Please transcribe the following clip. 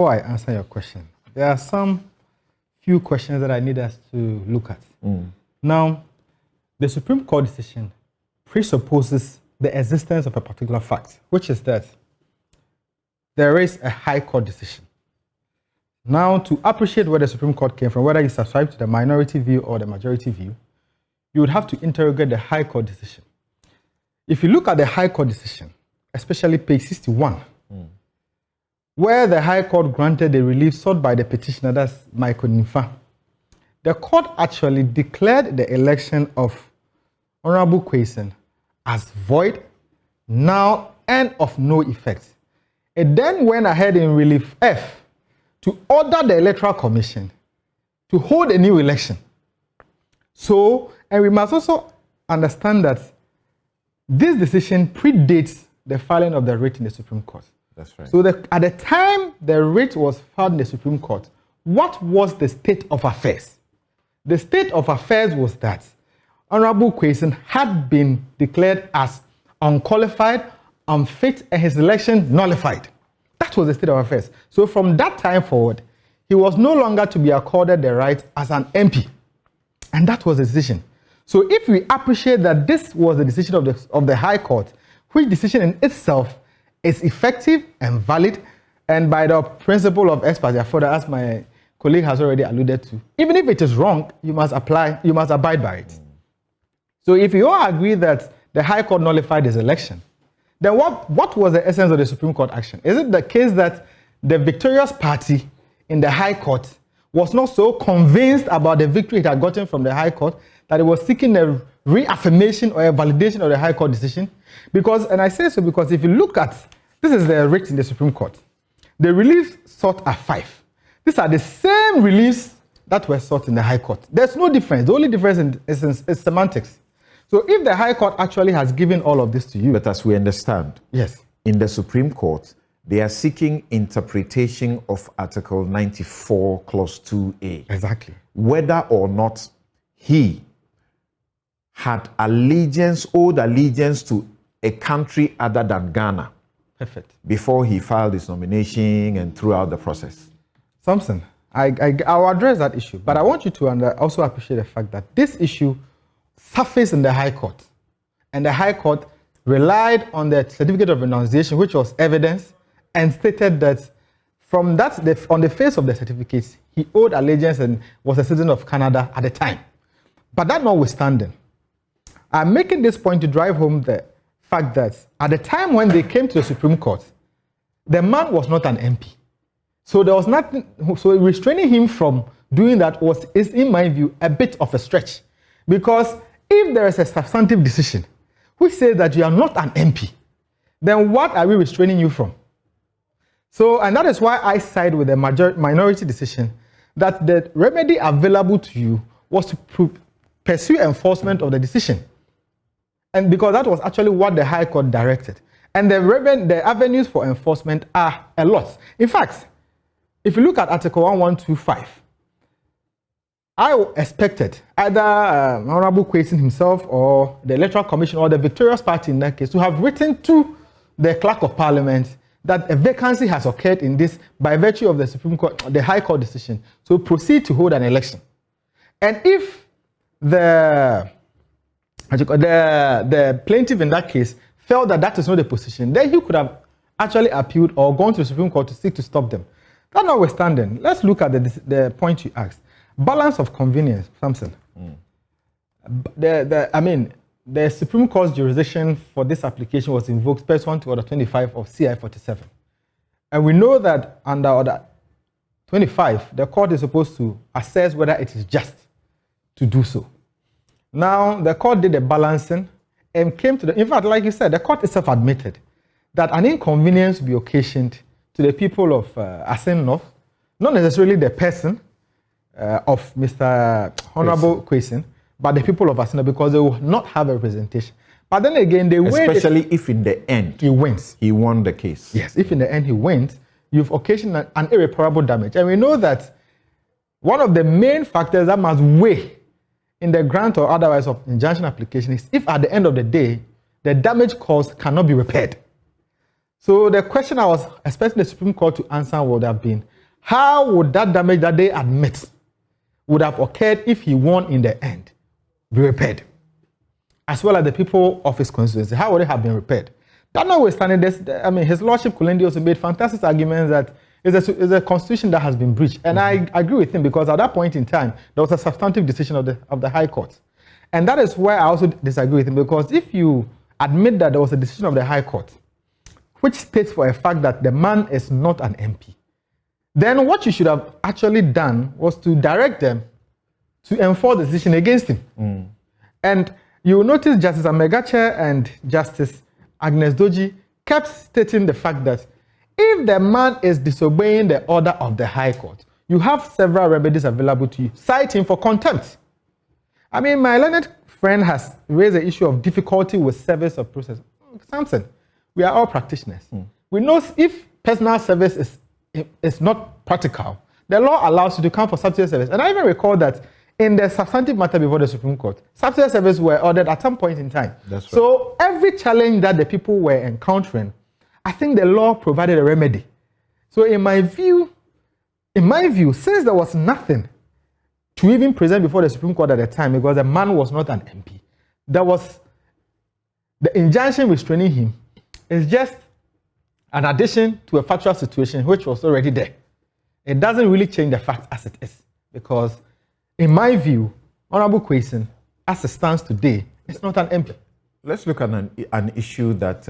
Before I answer your question, there are some few questions that I need us to look at. Now, the Supreme Court decision presupposes the existence of a particular fact, which is that there is a High Court decision. Now, to appreciate where the Supreme Court came from, whether you subscribe to the minority view or the majority view, you would have to interrogate the High Court decision. If you look at the High Court decision, especially page 61, where the High Court granted the relief sought by the petitioner, that's Michael Nifa, the court actually declared the election of Honorable Kwesen as void, null, and of no effect. It then went ahead in relief F to order the Electoral Commission to hold a new election. So, and we must also understand that this decision predates the filing of the writ in the Supreme Court. That's right. So at the time the writ was filed in the Supreme Court, what was the state of affairs? The state of affairs was that Honorable Kwesen had been declared as unqualified, unfit, and his election nullified. That was the state of affairs. So from that time forward, he was no longer to be accorded the right as an MP. And that was the decision. So if we appreciate that this was the decision of the High Court, which decision in itself is effective and valid, and by the principle of ex parte further, as my colleague has already alluded to, even if it is wrong, you must abide by it. So if you all agree that the High Court nullified his election, then what was the essence of the Supreme Court action? Is it the case that the victorious party in the High Court was not so convinced about the victory it had gotten from the High Court that it was seeking a reaffirmation or a validation of the High Court decision? Because, and I say so because if you look at, this is the writ in the Supreme Court. The reliefs sought are 5. These are the same reliefs that were sought in the High Court. There's no difference. The only difference is semantics. So if the High Court actually has given all of this to you... But as we understand, yes, in the Supreme Court, they are seeking interpretation of Article 94, Clause 2A. Exactly. Whether or not he had owed allegiance to a country other than Ghana. Perfect. Before he filed his nomination and throughout the process. Samson, I'll address that issue, but I want you to also appreciate the fact that this issue surfaced in the High Court, and the High Court relied on the certificate of renunciation, which was evidence, and stated that from that, on the face of the certificates, he owed allegiance and was a citizen of Canada at the time. But that notwithstanding, I'm making this point to drive home the fact that at the time when they came to the Supreme Court, the man was not an MP. So there was nothing, so restraining him from doing that is, in my view, a bit of a stretch. Because if there is a substantive decision which says that you are not an MP, then what are we restraining you from? So, and that is why I side with the minority decision that the remedy available to you was to pursue enforcement of the decision. And because that was actually what the High Court directed. And the avenues for enforcement are a lot. In fact, if you look at Article 1125, I expected either Honorable Kwesen himself or the Electoral Commission or the victorious party in that case to have written to the Clerk of Parliament that a vacancy has occurred in this by virtue of the Supreme Court, the High Court decision, so proceed to hold an election. And if the plaintiff in that case felt that that is not the position, then he could have actually appealed or gone to the Supreme Court to seek to stop them. That notwithstanding, let's look at the point you asked. Balance of convenience, Samson. The Supreme Court's jurisdiction for this application was invoked pursuant to Order 25 of CI 47. And we know that under Order 25, the court is supposed to assess whether it is just to do so. Now, the court did a balancing and came to in fact, like you said, the court itself admitted that an inconvenience will be occasioned to the people of Assin North, not necessarily the person of Mr. Honorable Kwesen, but the people of Assin North, because they will not have a representation. But then again, they especially if in the end he wins. He won the case. Yes, if in the end he wins, you've occasioned an irreparable damage. And we know that one of the main factors that must weigh in the grant or otherwise of injunction application is if at the end of the day, the damage caused cannot be repaired. So the question I was expecting the Supreme Court to answer would have been, how would that damage that they admit would have occurred if he won in the end be repaired? As well as the people of his constituency, how would it have been repaired? That notwithstanding, his lordship Kulendi also made fantastic arguments that it's a constitution that has been breached. And I agree with him, because at that point in time, there was a substantive decision of the High Court. And that is where I also disagree with him, because if you admit that there was a decision of the High Court, which states for a fact that the man is not an MP, then what you should have actually done was to direct them to enforce the decision against him. And you will notice Justice Amegache and Justice Agnes Doji kept stating the fact that if the man is disobeying the order of the High Court, you have several remedies available to you. Cite him for contempt. I mean, my learned friend has raised the issue of difficulty with service of process. Samson, we are all practitioners. We know if personal service is not practical, the law allows you to come for subsidiary service. And I even recall that in the substantive matter before the Supreme Court, subsidiary service were ordered at some point in time. That's right. So every challenge that the people were encountering, I think the law provided a remedy. So in my view, since there was nothing to even present before the Supreme Court at the time, because the man was not an MP, there was the injunction restraining him is just an addition to a factual situation which was already there. It doesn't really change the fact as it is, because in my view, Honorable Kwesi, as it stands today, is not an MP. Let's look at an issue that